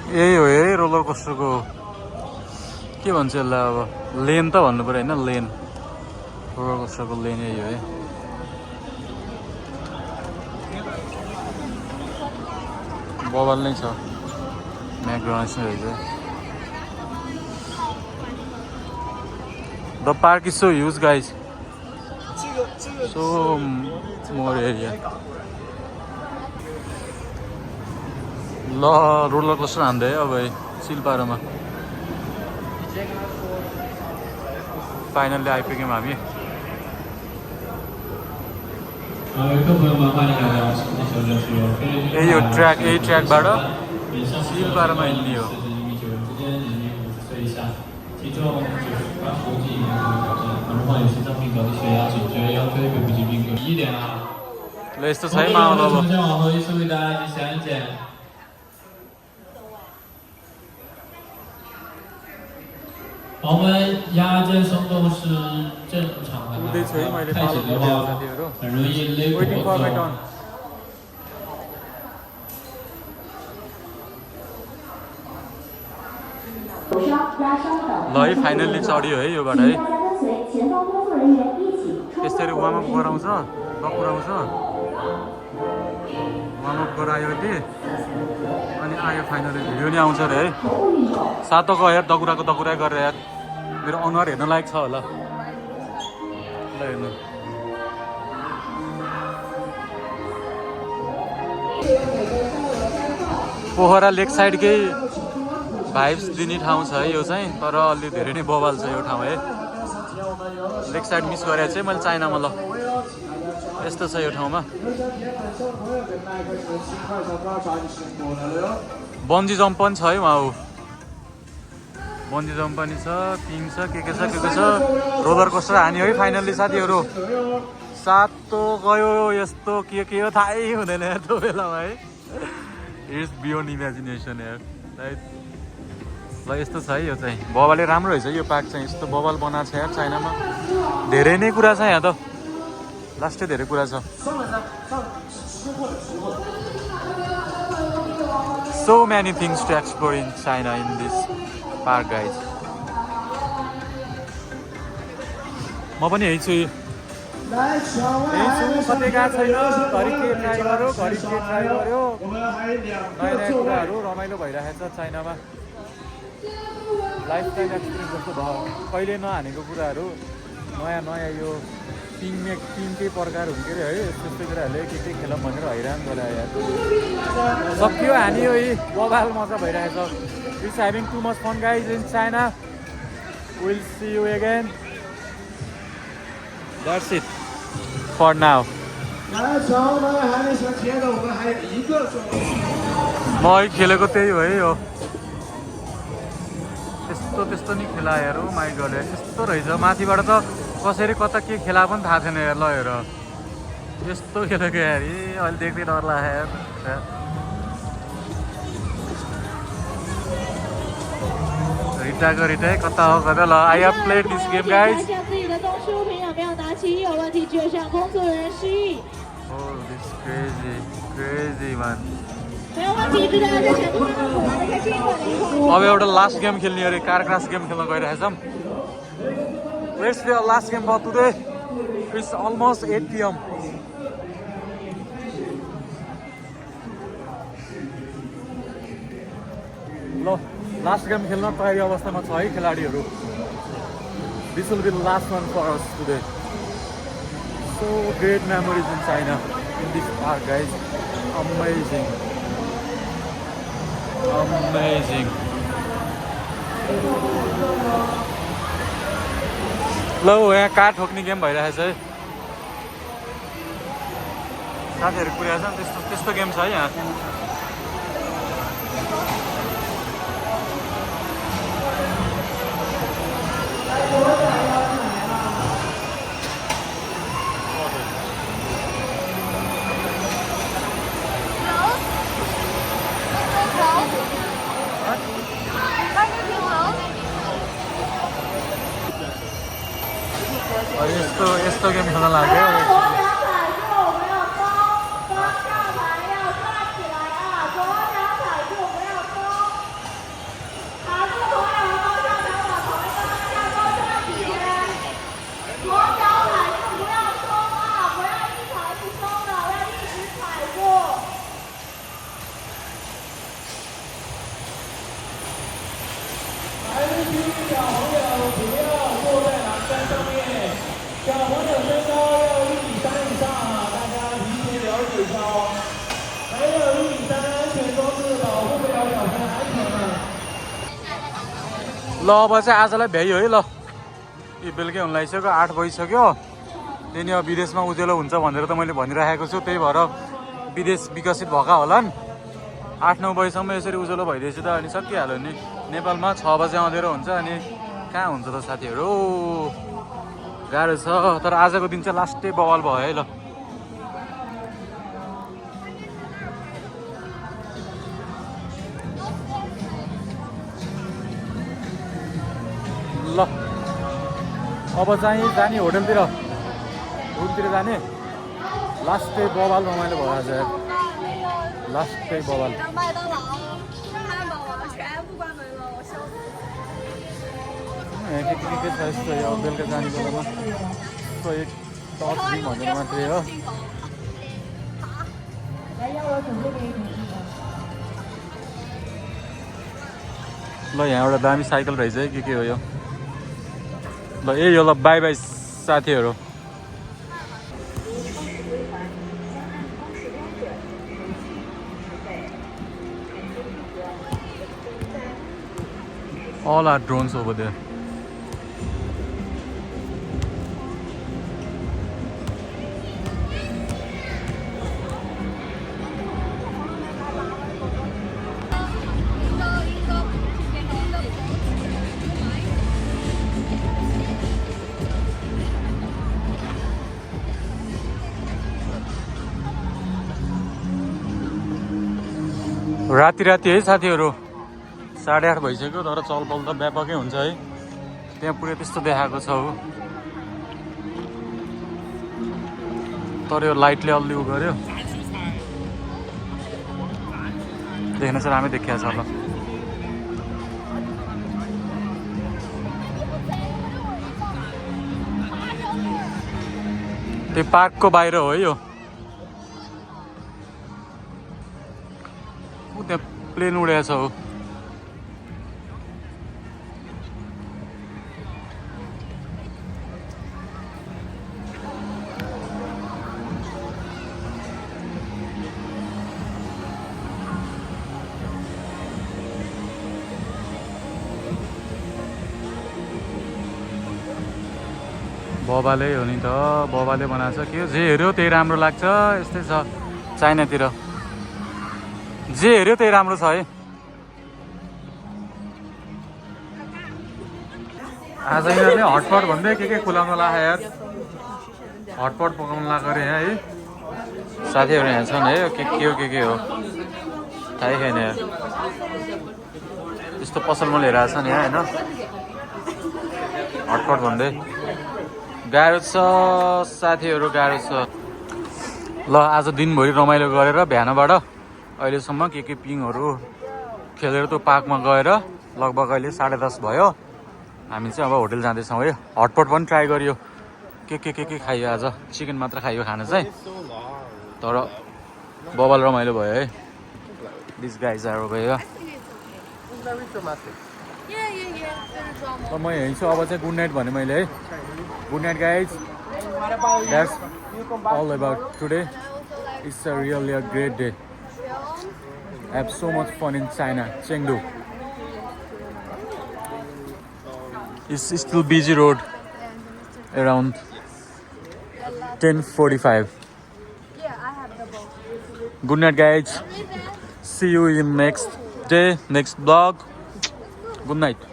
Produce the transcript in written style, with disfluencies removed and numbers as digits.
यही हो है रोलर कोस्टरको के भन्छ यसलाई अब लेन त भन्नु पर्यो होइन लेन रोलर कोस्टरको लेन यही हो है बबल नै छ McDonald's नै रहेछ The park is so huge guys so more area ल रोलर कोस्टर हान्दै अब सिलपारामा फाइनल्ली आइपुग्यौँ हामी यही हो ट्र्याक यही ट्र्याकबाट सिलपारामा हिँड्ने हो ल यस्तो छ है माहौल अब我们压件松动是正常的，开始的话很容易勒脖子。ल है फाइनल्ली चढ्यो है योबाट है यसरी वार्मअप गराउँछ दकुराउँछ वार्मअप गरायो कि अनि आयो फाइनल्ली भिडियो नि आउँछ अरे है सातोको यार दकुरा गरेर यार मेरो अनुहार हेर्न लायक छ होला ल हेर्नु पोखरा लेक साइडकै भाइब्स दिने ठाउँ छ है यो चाहिँ तर अलि धेरै नै बवाल छ यो ठाउँ है लेक साइड मिस गरेको चाहिँ मैले चाइनामा ल यस्तो छ यो ठाउँमा बन्जी जम्प पनि छ है वहाँ बन्जी जम्प पनि छ पिङ छ के छ रोलर कोस्टर हान्यो है फाइनल्ली साथीहरू सातो गयो यस्तो के हो थाहै हुँदैन यार त्यो बेलामा है इट्स बियोन्ड इमेजिनेसन यार राइट ल यस्तो छ है यो चाहिँ बबालले राम्रो रहेछ यो पार्क चाहिँ यस्तो बबाल बनाएको छ यार चाइनामा धेरै नै कुरा छ यहाँ त लास्टै धेरै कुरा छ so many things to explore in China in this park guys म पनि यही छु कतै गएको छैन घरि के ट्राई गर्यो नयाँ कुराहरू रमाइलो भइरहेको छ चाइनामा लाइफ टाइम एक्सपिरियन्स जस्तो भयो कहिले नहानेको कुराहरू नयाँ यो पिङकै प्रकार हुन्छ अरे है त्यस्तै कुराहरूले के खेलौँ भनेर हैरान गरायो यार सक्यो हानियो है बबाल मजा भइरहेछ इट्स ह्याभिङ too much fun guys in China will see you again that's it for now म खेलेको त्यही हो है यो त्यस्तो नि खेलाएर माइ गड यस्तो रहेछ माथिबाट त कसरी कता के खेला पनि थाहा छैन यार ल हेर यस्तो खेलेको यार अहिले देख्दै डर लाग्यो यार रिटाई कता हो कता ल I have played this game guys Oh, this is crazy man. अब एउटा लास्ट गेम खेल्ने अरे कार क्रास गेम खेल्न गइरहेछौँ Let's play our last game for today. It's almost 8 PM. ल लास्ट गेम खेल्न तयारी अवस्थामा छ है खेलाडीहरू This will be the last one for us today. So great memories in China in this park guys. Amazing. ल यहाँ car ठोक्ने game भइरहेछ है साथीहरू पुऱ्याएछ त्यस्तो गेम छ है यहाँ यस्तो गेम खेल्न लाग्यो ल अब चाहिँ आजलाई भ्याइयो है ल यी बेलुकै हुन लागिसक्यो 8 बजिसक्यो त्यही अब विदेशमा उज्यालो हुन्छ भनेर त मैले भनिराखेको छु त्यही भएर विदेश विकसित भएका होलान् 8-9 बजीसम्म यसरी उज्यालो भइदिएपछि त अनि सकिहाल्यो नि नेपालमा 6 बजे अँधेरो हुन्छ अनि कहाँ हुन्छ त साथीहरू गाह्रो छ तर आजको दिन चाहिँ लास्टै बवाल भयो है ल ल अब चाहिँ जाने होटलतिर रुमतिर जाने लास्टै बवाल रमाइलो भयो आज लास्टै बवाल 麦当劳、汉堡王全部关门了，我笑死了。 के छ यस्तो यो बेलुका जाने बेलामा यस्तो एक टच दिउँ भनेर मात्रै हो ल यहाँ एउटा दामी साइकल रहेछ है के हो यो ल ए यो ल बाई बाई साथीहरू All our drones over there. राति है साथीहरू 8:30 भइसक्यो तर चलपल त व्यापकै हुन्छ है त्यहाँ पुरै त्यस्तो देखाएको छ तर यो लाइटले अलि उ गर्यो देख्न चाहिँ राम्रै देखिया छ ल त्यो पार्कको बाहिर हो है यो त्यहाँ प्लेन उडेको छ हो बबाले हो नि त बबाले बनाएको छ के जे हेऱ्यो त्यही राम्रो लाग्छ यस्तै छ चाइनातिर जे हेऱ्यो त्यही राम्रो छ है आज यिनीहरूले हटपट भन्दै के खुलाउन लाग्यो यार हटपट पकाउन लाग्यो अरे यहाँ है साथीहरू यहाँ छन् है के हो थाहै छैन यार त्यस्तो पसलमा लिएर आएको छ नि यहाँ होइन हटपट भन्दै गाह्रो छ साथीहरू गाह्रो छ ल आज दिनभरि रमाइलो गरेर बिहानबाट अहिलेसम्म के पिङहरू खेलेर त्यो पार्कमा गएर लगभग अहिले 10:30 भयो हामी चाहिँ अब होटल जाँदैछौँ है हटपट पनि ट्राई गरियो के खाइयो आज चिकन मात्र खाइयो खाना चाहिँ तर बबाल रमाइलो भयो है दिस गाइज आएर भयो ल म यहीँ छु अब चाहिँ गुड नाइट भने मैले है good night guys that's all about today. It's really a great day. I have so much fun in China, Chengdu. It's still busy road around 10:45. Good night guys. See you in next day, next vlog. Good night.